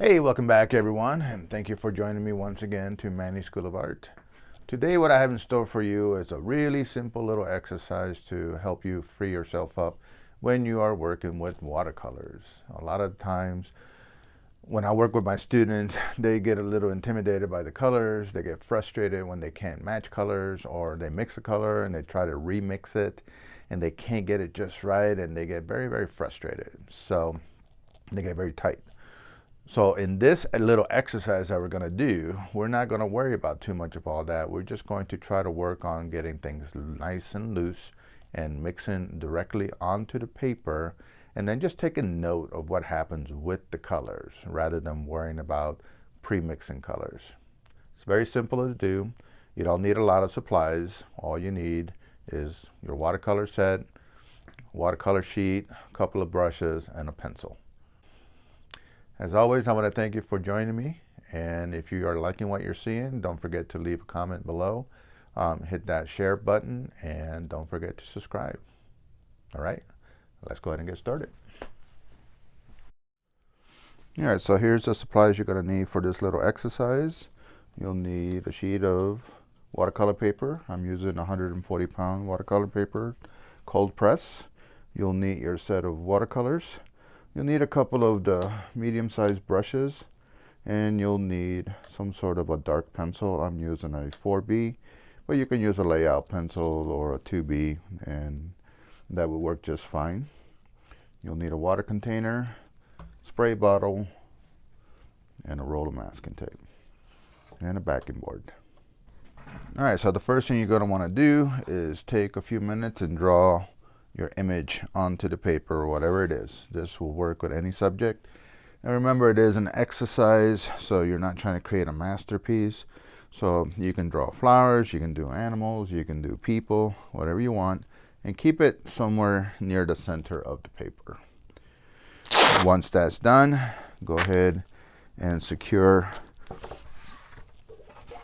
Hey, welcome back everyone, and thank you for joining me once again to Manny School of Art. Today what I have in store for you is a really simple little exercise to help you free yourself up when you are working with watercolors. A lot of times when I work with my students, they get a little intimidated by the colors, they get frustrated when they can't match colors, or they mix a color and they try to remix it and they can't get it just right, and they get very frustrated. So they get very tight. So in this little exercise that we're going to do, we're not going to worry about too much of all that. We're just going to try to work on getting things nice and loose and mixing directly onto the paper, and then just taking note of what happens with the colors rather than worrying about pre-mixing colors. It's very simple to do. You don't need a lot of supplies. All you need is your watercolor set, watercolor sheet, a couple of brushes, and a pencil. As always, I want to thank you for joining me, and if you are liking what you're seeing, don't forget to leave a comment below, hit that share button, and don't forget to subscribe. All right, let's go ahead and get started. All right, so here's the supplies you're going to need for this little exercise. You'll need a sheet of watercolor paper. I'm using 140-pound watercolor paper, cold press. You'll need your set of watercolors. You'll need a couple of the medium-sized brushes, and you'll need some sort of a dark pencil. I'm using a 4B, but you can use a layout pencil or a 2B, and that will work just fine. You'll need a water container, spray bottle, and a roll of masking tape, and a backing board. All right, so the first thing you're going to want to do is take a few minutes and draw your image onto the paper or whatever it is. This will work with any subject. And remember, it is an exercise, so you're not trying to create a masterpiece. So you can draw flowers, you can do animals, you can do people, whatever you want, and keep it somewhere near the center of the paper. Once that's done, go ahead and secure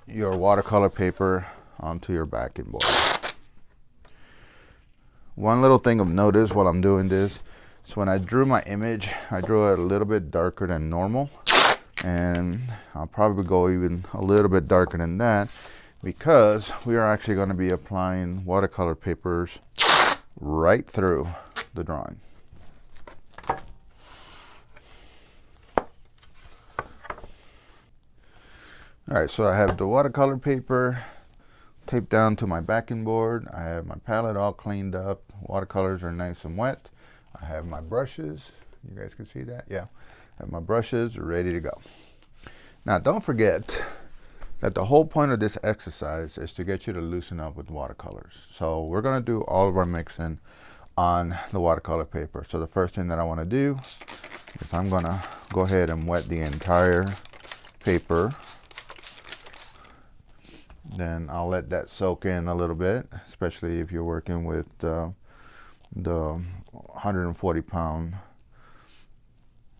your watercolor paper onto your backing board. One little thing of notice while I'm doing this, so when I drew my image, I drew it a little bit darker than normal, and I'll probably go even a little bit darker than that because we are actually going to be applying watercolor papers right through the drawing. Alright, so I have the watercolor paper taped down to my backing board. I have my palette all cleaned up. Watercolors are nice and wet. I have my brushes. You guys can see that? Yeah. I have my brushes ready to go. Now, don't forget that the whole point of this exercise is to get you to loosen up with watercolors. So we're going to do all of our mixing on the watercolor paper. So the first thing that I want to do is I'm going to go ahead and wet the entire paper. Then I'll let that soak in a little bit, especially if you're working with the 140-pound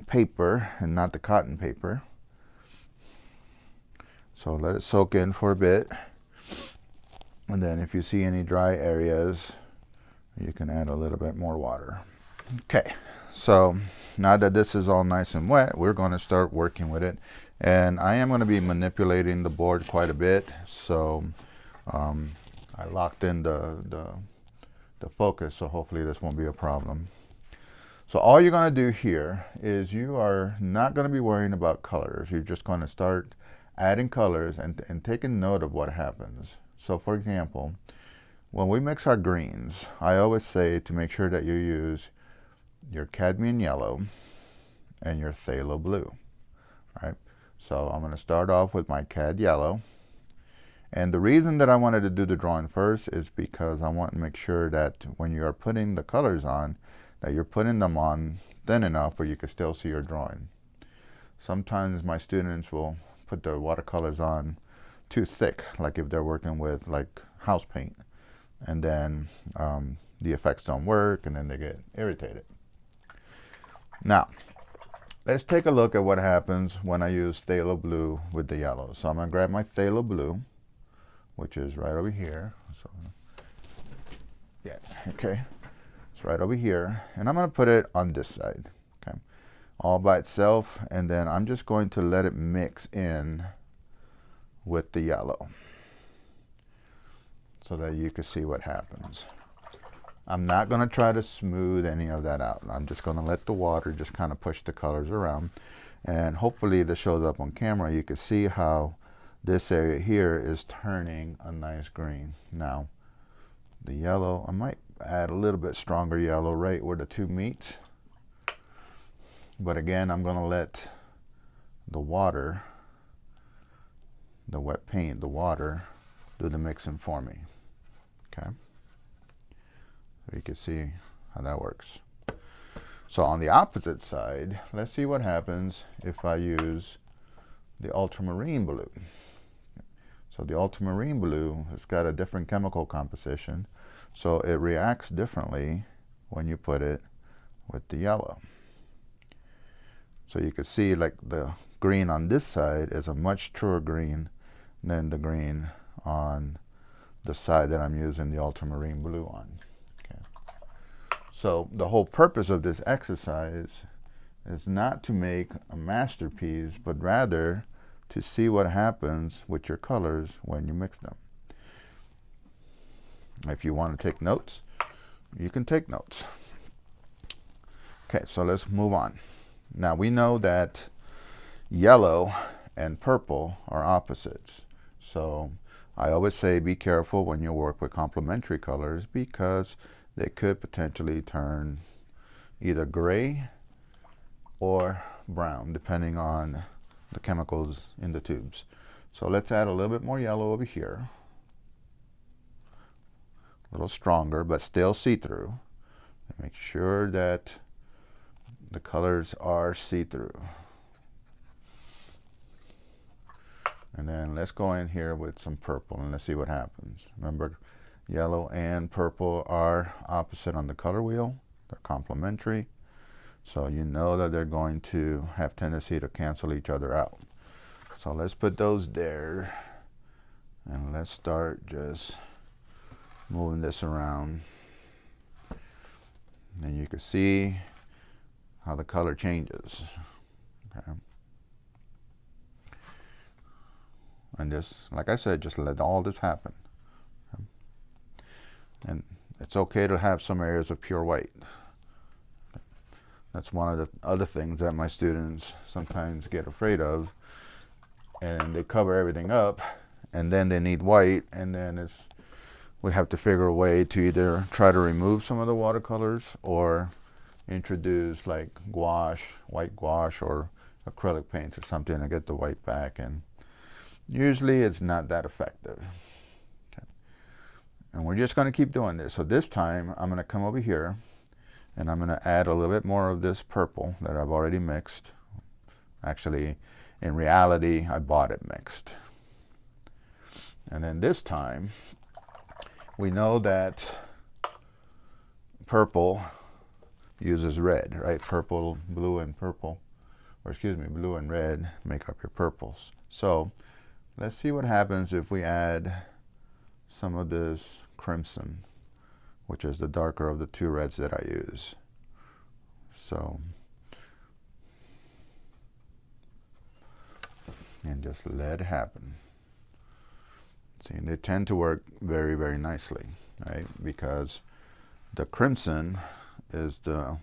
paper and not the cotton paper. So let it soak in for a bit, and then if you see any dry areas, you can add a little bit more water. Okay, so now that this is all nice and wet, we're going to start working with it. And I am going to be manipulating the board quite a bit, so I locked in the focus, so hopefully this won't be a problem. So all you're going to do here is you are not going to be worrying about colors. You're just going to start adding colors and taking note of what happens. So for example, when we mix our greens, I always say to make sure that you use your cadmium yellow and your phthalo blue. All right. So I'm going to start off with my cad yellow. And the reason that I wanted to do the drawing first is because I want to make sure that when you're putting the colors on, that you're putting them on thin enough where you can still see your drawing. Sometimes my students will put the watercolors on too thick, like if they're working with like house paint, and then the effects don't work and then they get irritated. Now, let's take a look at what happens when I use phthalo blue with the yellow. So I'm going to grab my phthalo blue, which is right over here. So, yeah, okay. It's right over here. And I'm going to put it on this side. Okay. all by itself, and then I'm just going to let it mix in with the yellow so that you can see what happens. I'm not going to try to smooth any of that out. I'm just going to let the water just kind of push the colors around, and hopefully this shows up on camera. You can see how this area here is turning a nice green. Now the yellow, I might add a little bit stronger yellow right where the two meet, but again I'm going to let the water, the wet paint, the water, do the mixing for me. Okay, so you can see how that works. So on the opposite side, let's see what happens if I use the ultramarine blue. So the ultramarine blue has got a different chemical composition, so it reacts differently when you put it with the yellow. So you can see like the green on this side is a much truer green than the green on the side that I'm using the ultramarine blue on. Okay. So the whole purpose of this exercise is not to make a masterpiece, but rather to see what happens with your colors when you mix them. If you want to take notes, you can take notes. Okay, so let's move on. Now we know that yellow and purple are opposites. So I always say be careful when you work with complementary colors, because they could potentially turn either gray or brown depending on the chemicals in the tubes. So let's add a little bit more yellow over here. A little stronger, but still see-through. Make sure that the colors are see-through. And then let's go in here with some purple and let's see what happens. Remember, yellow and purple are opposite on the color wheel. They're complementary. So you know that they're going to have tendency to cancel each other out. So let's put those there. And let's start just moving this around. And you can see how the color changes. Okay. And just, like I said, just let all this happen. Okay. And it's okay to have some areas of pure white. That's one of the other things that my students sometimes get afraid of, and they cover everything up, and then they need white, and then we have to figure a way to either try to remove some of the watercolors or introduce like gouache, white gouache, or acrylic paints or something to get the white back, and usually it's not that effective. Okay. And we're just going to keep doing this. So this time I'm going to come over here and I'm going to add a little bit more of this purple that I've already mixed. Actually, in reality, I bought it mixed. And then this time, we know that purple uses red, right? Purple, blue, and purple, or excuse me, blue and red make up your purples. So let's see what happens if we add some of this crimson, which is the darker of the two reds that I use. So, and just let it happen. See, they tend to work very, very nicely, right? Because the crimson is the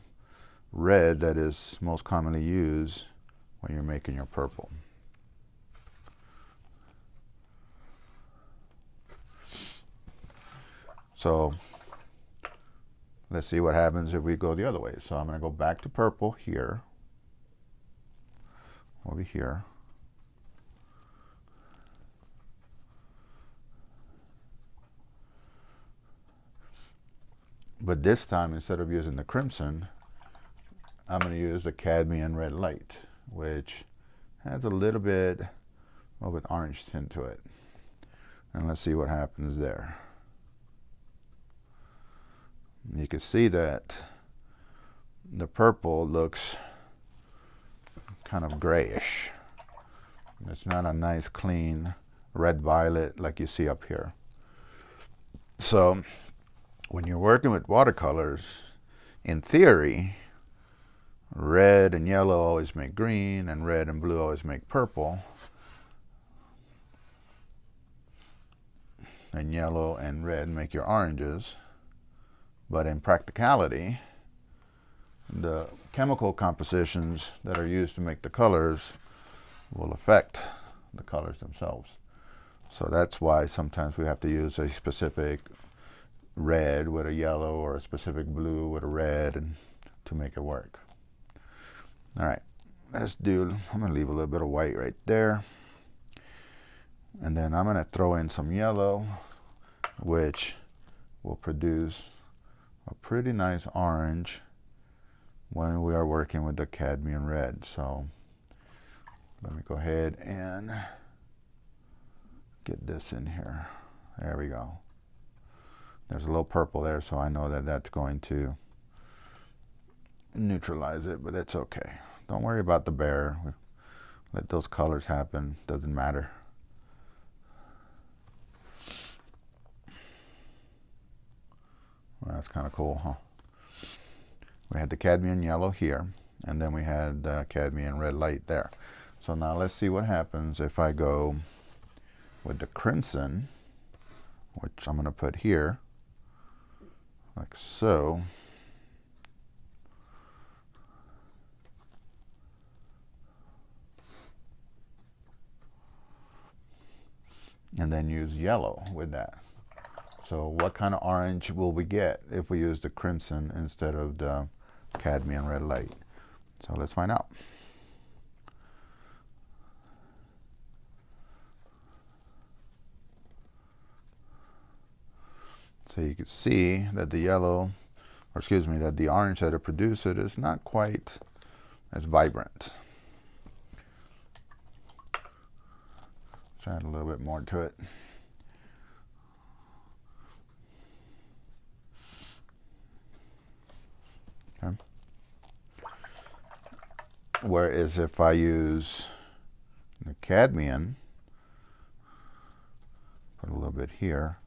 red that is most commonly used when you're making your purple. So let's see what happens if we go the other way. So I'm going to go back to purple here, over here. But this time, instead of using the crimson, I'm going to use the cadmium red light, which has a little bit of an orange tint to it. And let's see what happens there. You can see that the purple looks kind of grayish. It's not a nice clean red violet like you see up here. So when you're working with watercolors, in theory, red and yellow always make green, and red and blue always make purple, and yellow and red make your oranges. But in practicality, the chemical compositions that are used to make the colors will affect the colors themselves. So that's why sometimes we have to use a specific red with a yellow or a specific blue with a red and to make it work. All right, I'm gonna leave a little bit of white right there. And then I'm gonna throw in some yellow, which will produce a pretty nice orange when we are working with the cadmium red. So let me go ahead and get this in here. There we go. There's a little purple there, so I know that that's going to neutralize it, but it's okay. Don't worry about the bear. Let those colors happen. Doesn't matter. Well, that's kind of cool, huh? We had the cadmium yellow here, and then we had the cadmium red light there. So now let's see what happens if I go with the crimson, which I'm going to put here, like so. And then use yellow with that. So what kind of orange will we get if we use the crimson instead of the cadmium red light? So let's find out. So you can see that the yellow, or excuse me, that the orange that it produces is not quite as vibrant. Let's add a little bit more to it. Okay. Whereas if I use the cadmium, put a little bit here,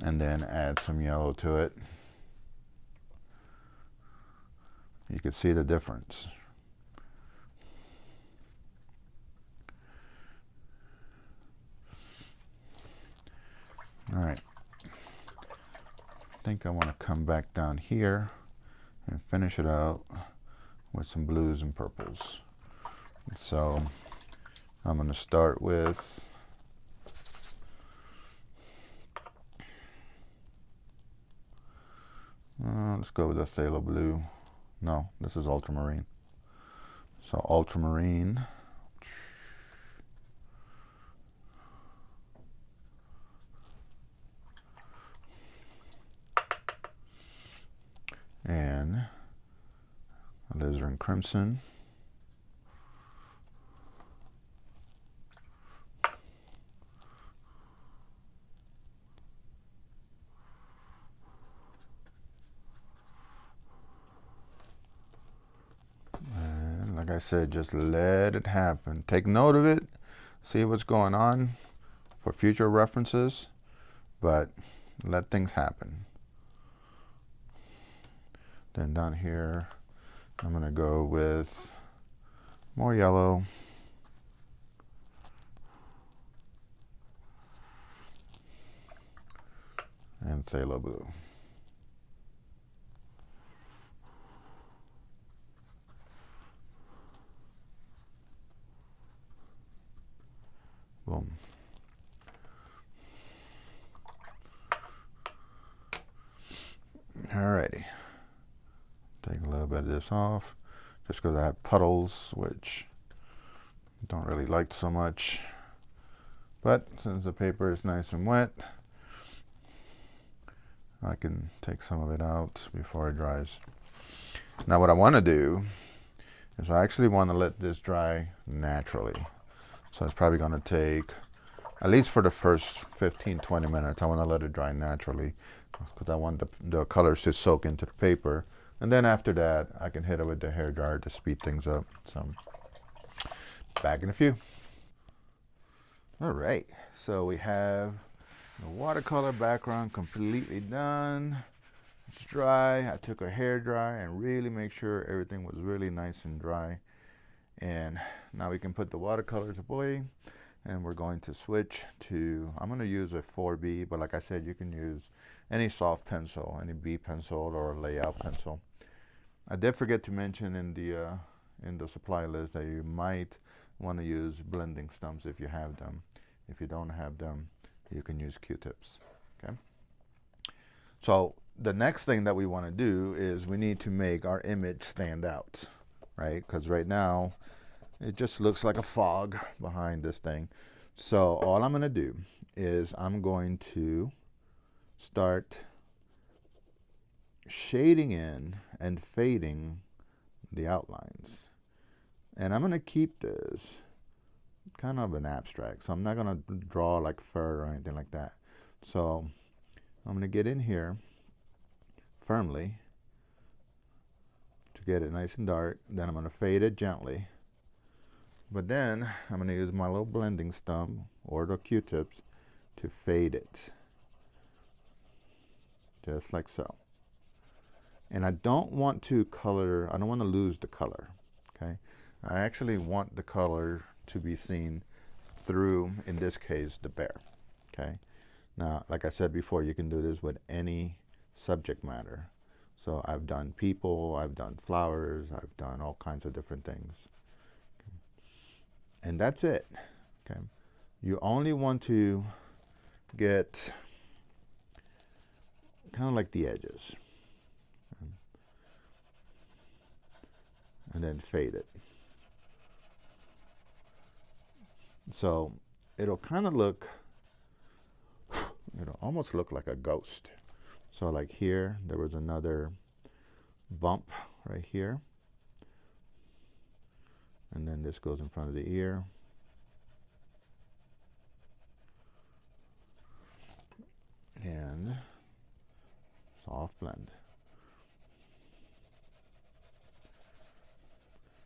and then add some yellow to it, you can see the difference. All right, I think I want to come back down here and finish it out with some blues and purples. So I'm going to start with let's go with the phthalo blue. No, this is ultramarine. So ultramarine. And alizarin crimson. And like I said, just let it happen. Take note of it, see what's going on for future references, but let things happen. Then down here, I'm going to go with more yellow. And phthalo blue. Boom. Alrighty. Take a little bit of this off, just because I have puddles, which I don't really like so much. But since the paper is nice and wet, I can take some of it out before it dries. Now what I want to do is I actually want to let this dry naturally. So it's probably going to take, at least for the first 15-20 minutes, I want to let it dry naturally because I want the colors to soak into the paper. And then after that, I can hit it with the hair dryer to speed things up. So, back in a few. All right, so we have the watercolor background completely done. it's dry. I took a hair dry and really make sure everything was really nice and dry. And now we can put the watercolors away, and we're going to switch to, I'm going to use a 4B, but like I said, you can use any soft pencil, any B pencil or layout pencil. I did forget to mention in the supply list that you might want to use blending stumps if you have them. If you don't have them, you can use Q-tips. Okay. So the next thing that we want to do is we need to make our image stand out, right? Because right now it just looks like a fog behind this thing. So all I'm going to do is I'm going to start shading in and fading the outlines. And I'm going to keep this kind of an abstract. So I'm not going to draw like fur or anything like that. So I'm going to get in here firmly to get it nice and dark. Then I'm going to fade it gently. But then I'm going to use my little blending stump or the Q-tips to fade it. Just like so. And I don't want to color, I don't want to lose the color. Okay. I actually want the color to be seen through, in this case, the bear. Okay. Now, like I said before, you can do this with any subject matter. So I've done people, I've done flowers, I've done all kinds of different things. Okay. And that's it. Okay. You only want to get kind of like the edges. Okay. And then fade it. So it'll kind of look, it'll almost look like a ghost. So like here, there was another bump right here. And then this goes in front of the ear. And soft blend.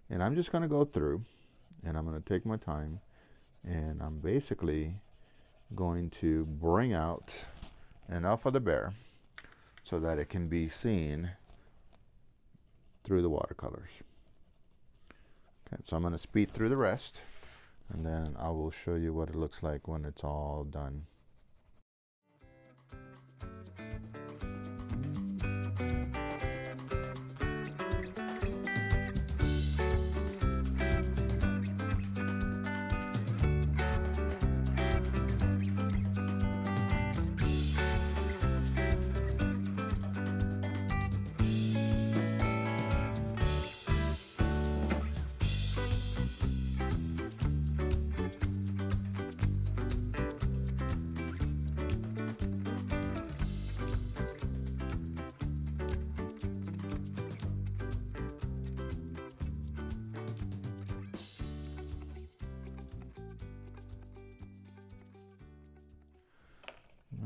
And I'm just going to go through, and I'm going to take my time, and I'm basically going to bring out enough of the bear so that it can be seen through the watercolors. Okay, so I'm going to speed through the rest, and then I will show you what it looks like when it's all done.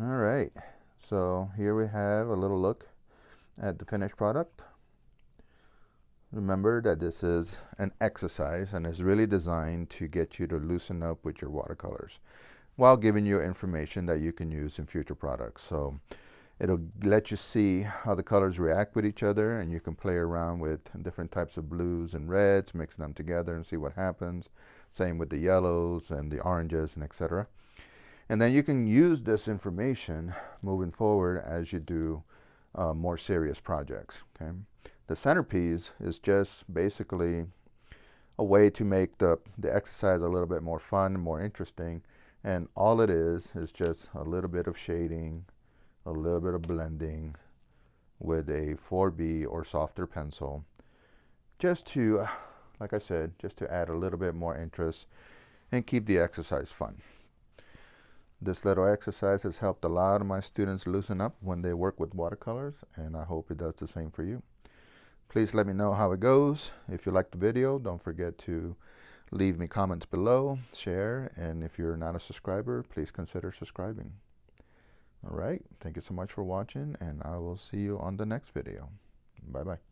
All right, so here we have a little look at the finished product. Remember that this is an exercise and is really designed to get you to loosen up with your watercolors while giving you information that you can use in future products. So it'll let you see how the colors react with each other, and you can play around with different types of blues and reds, mix them together and see what happens. Same with the yellows and the oranges and etc. And then you can use this information moving forward as you do more serious projects. Okay? The centerpiece is just basically a way to make the exercise a little bit more fun and more interesting. And all it is just a little bit of shading, a little bit of blending with a 4B or softer pencil. Just to, like I said, just to add a little bit more interest and keep the exercise fun. This little exercise has helped a lot of my students loosen up when they work with watercolors, and I hope it does the same for you. Please let me know how it goes. If you liked the video, don't forget to leave me comments below, share, and if you're not a subscriber, please consider subscribing. All right, thank you so much for watching, and I will see you on the next video. Bye-bye.